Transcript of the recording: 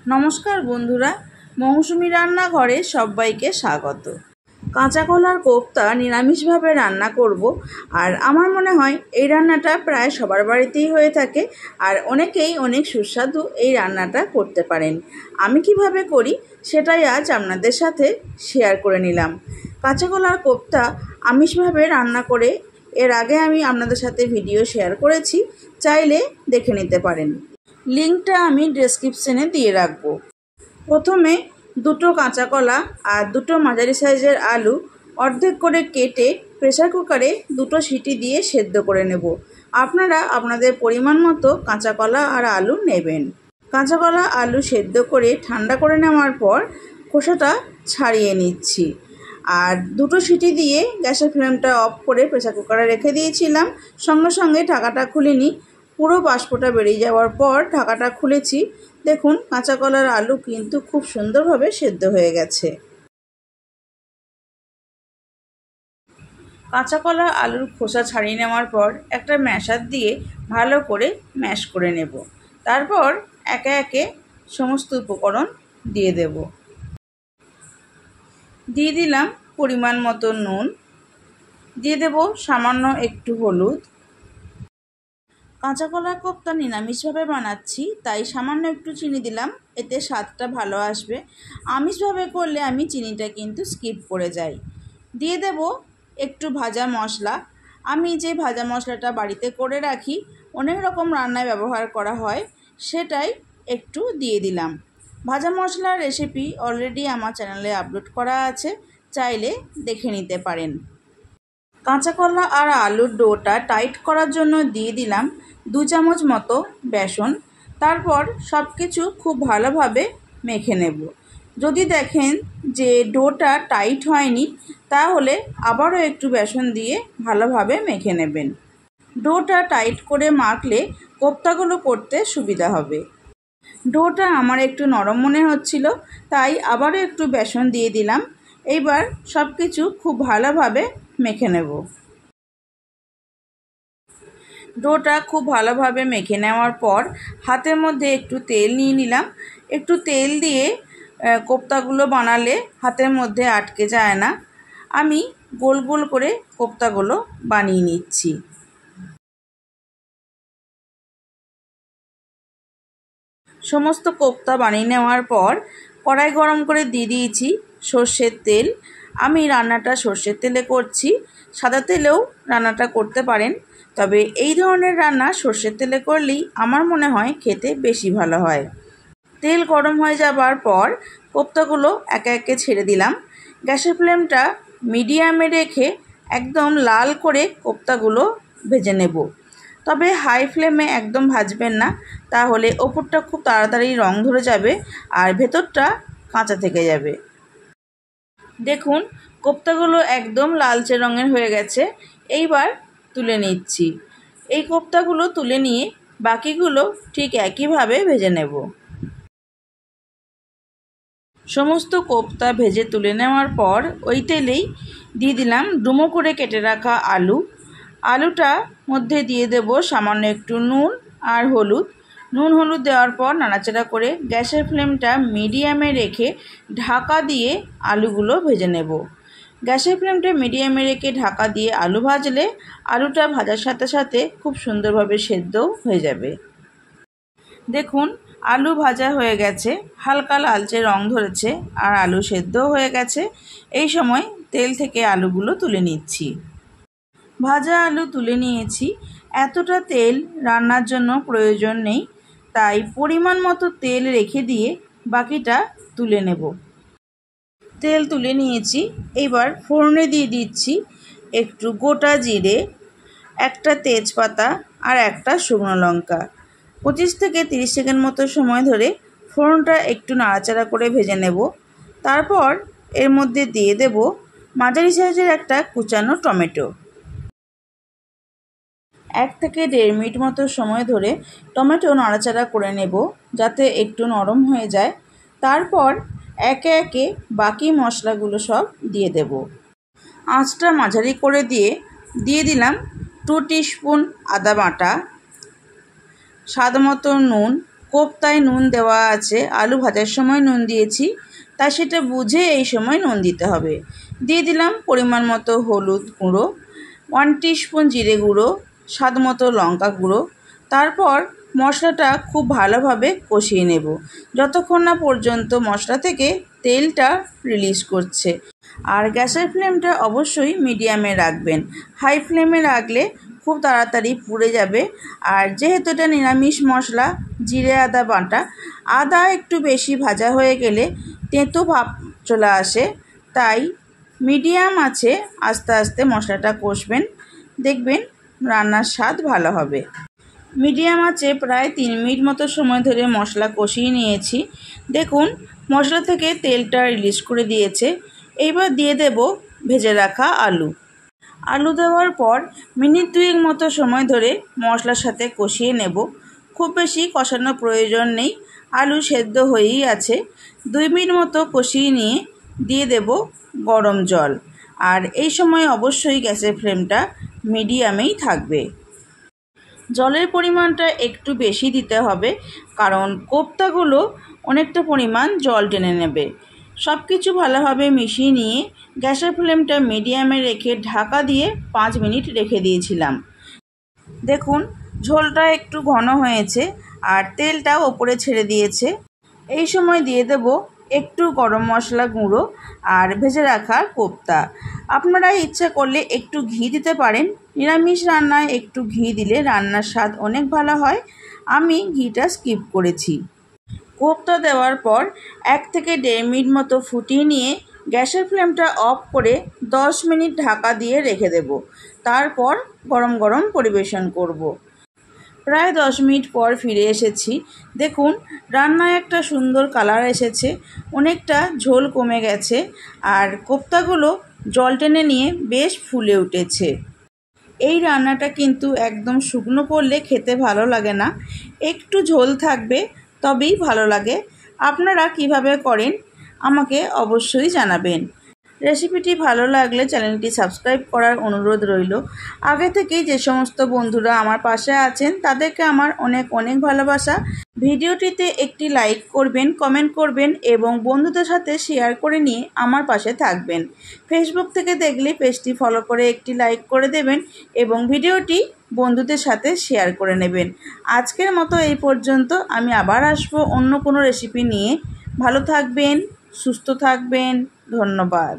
নমস্কার বন্ধুরা, মৌসুমি রান্নাঘরে সবাইকে স্বাগত। কাঁচা কলার কোপ্তা নিরামিষভাবে রান্না করব। আর আমার মনে হয় এই রান্নাটা প্রায় সবার বাড়িতেই হয়ে থাকে, আর অনেকেই অনেক সুস্বাদু এই রান্নাটা করতে পারেন। আমি কিভাবে করি সেটাই আজ আপনাদের সাথে শেয়ার করে নিলাম। কাঁচা কলার কোপ্তা আমিষভাবে রান্না করে এর আগে আমি আপনাদের সাথে ভিডিও শেয়ার করেছি, চাইলে দেখে নিতে পারেন। লিঙ্কটা আমি ডেসক্রিপশনে দিয়ে রাখবো। প্রথমে দুটো কাঁচা কলা আর দুটো মাঝারি সাইজের আলু অর্ধেক করে কেটে প্রেসার কুকারে দুটো সিটি দিয়ে সেদ্ধ করে নেব। আপনারা আপনাদের পরিমাণ মতো কাঁচা কলা আর আলু নেবেন। কাঁচা কলা আলু সেদ্ধ করে ঠান্ডা করে নেওয়ার পর খোসাটা ছাড়িয়ে নিচ্ছি। আর দুটো সিটি দিয়ে গ্যাসের ফ্লেমটা অফ করে প্রেসার কুকারে রেখে দিয়েছিলাম। সঙ্গে সঙ্গে ঢাকাটা খুলিনি, পুরো বাষ্পটা বেরিয়ে যাওয়ার পর ঢাকাটা খুলেছি। দেখুন, কাঁচা কলার আলু কিন্তু খুব সুন্দরভাবে সেদ্ধ হয়ে গেছে। কাঁচা কলা আলুর খোসা ছাড়িয়ে নেওয়ার পর একটা ম্যাশার দিয়ে ভালো করে ম্যাশ করে নেব। তারপর একে একে সমস্ত উপকরণ দিয়ে দেব। দিয়ে দিলাম পরিমাণ মতো নুন, দিয়ে দেব সামান্য একটু হলুদ। কাঁচা কলার কোপ্তা নিরামিষভাবে বানাচ্ছি, তাই সামান্য একটু চিনি দিলাম, এতে স্বাদটা ভালো আসবে। আমিষভাবে করলে আমি চিনিটা কিন্তু স্কিপ করে যাই। দিয়ে দেব একটু ভাজা মশলা। আমি যে ভাজা মশলাটা বাড়িতে করে রাখি, অনেক রকম রান্নায় ব্যবহার করা হয়, সেটাই একটু দিয়ে দিলাম। ভাজা মশলার রেসিপি অলরেডি আমার চ্যানেলে আপলোড করা আছে, চাইলে দেখে নিতে পারেন। কাঁচা কলা আর আলুর ডোটা টাইট করার জন্য দিয়ে দিলাম 2 চামচ মতো বেসন। তারপর সব কিছু খুব ভালোভাবে মেখে নেব। যদি দেখেন যে ডোটা টাইট হয়নি, তাহলে আবারও একটু বেসন দিয়ে ভালোভাবে মেখে নেবেন। ডোটা টাইট করে মাখলে কোপ্তাগুলো করতে সুবিধা হবে। ডোটা আমার একটু নরম মনে হচ্ছিল, তাই আবারও একটু বেসন দিয়ে দিলাম। এইবার সব কিছু খুব ভালোভাবে মেখে নেব। ডোটা খুব ভালোভাবে মেখে নেওয়ার পর হাতের মধ্যে একটু তেল নিয়ে নিলাম। একটু তেল দিয়ে কোপ্তাগুলো বানালে হাতের মধ্যে আটকে যায় না। আমি গোল গোল করে কোপ্তাগুলো বানিয়ে নিচ্ছি। সমস্ত কোপ্তা বানিয়ে নেওয়ার পর কড়াই গরম করে দিয়ে দিয়েছি সর্ষের তেল। আমি রান্নাটা সর্ষের তেলে করছি, সাদা তেলেও রান্নাটা করতে পারেন, তবে এই ধরনের রান্না সর্ষের তেলে করলেই আমার মনে হয় খেতে বেশি ভালো হয়। তেল গরম হয়ে যাবার পর কোপ্তাগুলো একে একে ছেড়ে দিলাম। গ্যাসের ফ্লেমটা মিডিয়ামে রেখে একদম লাল করে কোপ্তাগুলো ভেজে নেব। তবে হাই ফ্লেমে একদম ভাজবেন না, তাহলে ওপরটা খুব তাড়াতাড়ি রং ধরে যাবে আর ভেতরটা কাঁচা থেকে যাবে। দেখুন, কোপ্তাগুলো একদম লালচে রঙের হয়ে গেছে। এইবার তুলে নিচ্ছি। এই কোপ্তাগুলো তুলে নিয়ে বাকিগুলো ঠিক একইভাবে ভেজে নেব। সমস্ত কোপ্তা ভেজে তুলে নেওয়ার পর ওই তেলেই দিয়ে দিলাম ডুমো করে কেটে রাখা আলু। আলুটা মধ্যে দিয়ে দেব সামান্য একটু নুন আর হলুদ। নুন হলুদ দেওয়ার পর নাড়াচাড়া করে গ্যাসের ফ্লেমটা মিডিয়ামে রেখে ঢাকা দিয়ে আলুগুলো ভেজে নেব। গ্যাসের ফ্লেমটা মিডিয়ামে রেখে ঢাকা দিয়ে আলু ভাজলে আলুটা ভাজার সাথে সাথে খুব সুন্দরভাবে সেদ্ধও হয়ে যাবে। দেখুন, আলু ভাজা হয়ে গেছে, হালকা লালচে রং ধরেছে আর আলু সেদ্ধও হয়ে গেছে। এই সময় তেল থেকে আলুগুলো তুলে নিচ্ছি। ভাজা আলু তুলে নিয়েছি। এতটা তেল রান্নার জন্য প্রয়োজন নেই, তাই পরিমাণ মতো তেল রেখে দিয়ে বাকিটা তুলে নেব। তেল তুলে নিয়েছি। এইবার ফোড়নে দিয়ে দিচ্ছি একটু গোটা জিরে, একটা তেজপাতা আর একটা শুকনো লঙ্কা। 25 থেকে 30 সেকেন্ড মতো সময় ধরে ফোড়নটা একটু নাড়াচাড়া করে ভেজে নেব। তারপর এর মধ্যে দিয়ে দেব মাঝারি সাইজের একটা কুচানো টমেটো। 1 থেকে 1.5 মিনিট মতো সময় ধরে টমেটো নাড়াচাড়া করে নেব, যাতে একটু নরম হয়ে যায়। তারপর একে একে বাকি মশলাগুলো সব দিয়ে দেব। আঁচটা মাঝারি করে দিয়ে দিলাম 2 টিস্পুন আদা বাটা, স্বাদ মতো নুন, কোপ্তায় নুন দেওয়া আছে, আলু ভাজার সময় নুন দিয়েছি, তাই সেটা বুঝে এই সময় নুন দিতে হবে। দিয়ে দিলাম পরিমাণ মতো হলুদ গুঁড়ো, 1 টিস্পুন জিরে গুঁড়ো, স্বাদ মতো লঙ্কা গুঁড়ো। তারপর মশলাটা খুব ভালোভাবে কষিয়ে নেব যতক্ষণ না পর্যন্ত মশলা থেকে তেলটা রিলিজ করছে। আর গ্যাসের ফ্লেমটা অবশ্যই মিডিয়ামে রাখবেন, হাই ফ্লেমে রাখলে খুব তাড়াতাড়ি পুড়ে যাবে। আর যেহেতু এটা নিরামিষ মশলা, জিরে আদা বাটা, আদা একটু বেশি ভাজা হয়ে গেলে তেঁতো ভাব চলে আসে, তাই মিডিয়াম আছে আস্তে আস্তে মশলাটা কষবেন, দেখবেন রান্নার স্বাদ ভালো হবে। মিডিয়াম আছে প্রায় 3 মিনিট মতো সময় ধরে মশলা কষিয়ে নিয়েছি। দেখুন মশলা থেকে তেলটা রিলিজ করে দিয়েছে। এইবার দিয়ে দেব ভেজে রাখা আলু। আলু দেওয়ার পর মিনিট 2 মতো সময় ধরে মশলার সাথে কষিয়ে নেব। খুব বেশি কষানোর প্রয়োজন নেই, আলু সেদ্ধ হয়েই আছে। 2 মিনিট মতো কষিয়ে নিয়ে দিয়ে দেব গরম জল। আর এই সময় অবশ্যই গ্যাসের ফ্লেমটা মিডিয়ামেই থাকবে। জলের পরিমাণটা একটু বেশি দিতে হবে, কারণ কোপ্তাগুলো অনেকটা পরিমাণ জল টেনে নেবে। সব কিছু ভালোভাবে মিশিয়ে নিয়ে গ্যাসের ফ্লেমটা মিডিয়ামে রেখে ঢাকা দিয়ে 5 মিনিট রেখে দিয়েছিলাম। দেখুন ঝোলটা একটু ঘন হয়েছে আর তেলটাও ওপরে ছেড়ে দিয়েছে। এই সময় দিয়ে দেব একটু গরম মশলা গুঁড়ো আর ভেজে রাখা কোপ্তা। আপনারা ইচ্ছা করলে একটু ঘি দিতে পারেন, নিরামিষ রান্নায় একটু ঘি দিলে রান্নার স্বাদ অনেক ভালো হয়। আমি ঘিটা স্কিপ করেছি। কোপ্তা দেওয়ার পর 1 থেকে 1.5 মিনিট মতো ফুটিয়ে নিয়ে গ্যাসের ফ্লেমটা অফ করে 10 মিনিট ঢাকা দিয়ে রেখে দেব। তারপর গরম গরম পরিবেশন করব। প্রায় 10 মিনিট পর ফিরে এসেছি। দেখুন রান্নায় একটা সুন্দর কালার এসেছে, অনেকটা ঝোল কমে গেছে আর কোপ্তাগুলো জল টেনে নিয়ে বেশ ফুলে উঠেছে। এই রান্নাটা কিন্তু একদম শুকনো করলে খেতে ভালো লাগে না, একটু ঝোল থাকবে তবেই ভালো লাগে। আপনারা কিভাবে করেন আমাকে অবশ্যই জানাবেন। রেসিপিটি ভালো লাগলে চ্যানেলটি সাবস্ক্রাইব করার অনুরোধ রইল। আগে থেকেই যে সমস্ত বন্ধুরা আমার পাশে আছেন তাদেরকে আমার অনেক অনেক ভালোবাসা। ভিডিওটিতে একটি লাইক করবেন, কমেন্ট করবেন এবং বন্ধুদের সাথে শেয়ার করে নিয়ে আমার পাশে থাকবেন। ফেসবুক থেকে দেখলে পেজটি ফলো করে একটি লাইক করে দেবেন এবং ভিডিওটি বন্ধুদের সাথে শেয়ার করে নেবেন। আজকের মতো এই পর্যন্ত। আমি আবার আসবো অন্য কোনো রেসিপি নিয়ে। ভালো থাকবেন, সুস্থ থাকবেন। ধন্যবাদ।